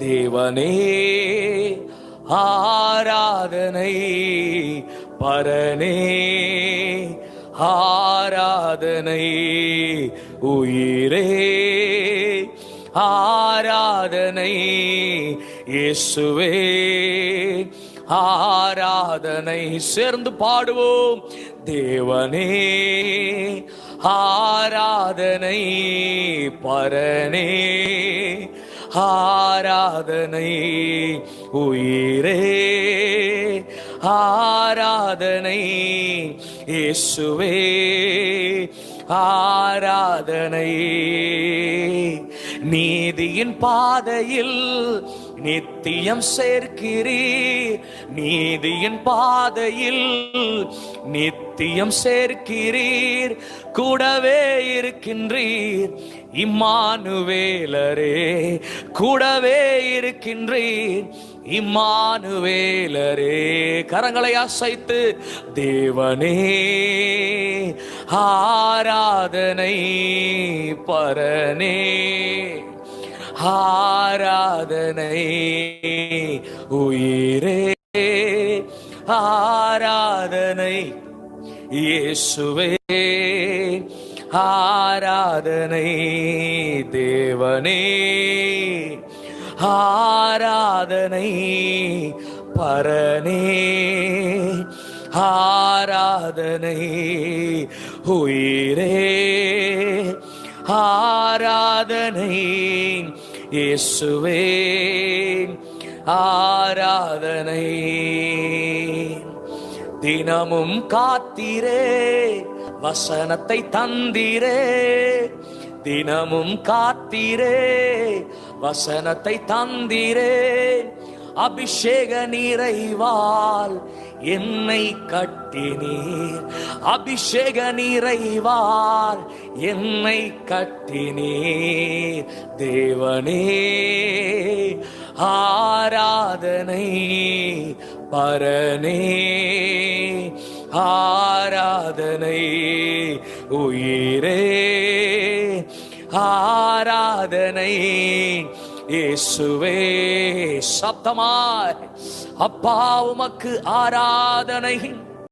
தேவனே ஆராதனை, பரனே ஆராதனை, உயிரே ஆராதனை, இயேசுவே ஆராதனை. சேர்ந்து பாடுவோம். தேவனே ஆராதனை, பரனே ஆராதனை, உயிரே ஆராதனை, இயேசுவே ஆராதனை. நீதியின் பாதையில் நித்தியம் சேர்க்கிறீர், நீதியின் பாதையில் நித்தியம் சேர்க்கிறீர், கூடவே இருக்கின்றீர் இம்மானுவேலரே, கூடவே இருக்கின்றீர் இம்மானுவேலரே. கரங்களை அசைத்து தேவனே ஆராதனை, பரனே ஆராதனை, உயிரே ஆராதனை, இயேசுவே ஆராதனை. தேவனே ஆராதனை, பரனே ஆராதனை, உயிரே ஆராதனை, இயேசுவே ஆராதனை. தினமும் காத்தீரே, வசனத்தை தந்தீரே, தினமும் காத்தீரே, வசனத்தை தந்தீரே, அபிஷேக நிறைவால் என்னை கட்டினீர், அபிஷேக நிறைவால் என்னை கட்டினீர். தேவனே ஆராதனை, பரனே ஆராதனை, உயிரே ஆராதனை, இயேசுவே. சப்தமாய் அப்பா உமக்கு ஆராதனை.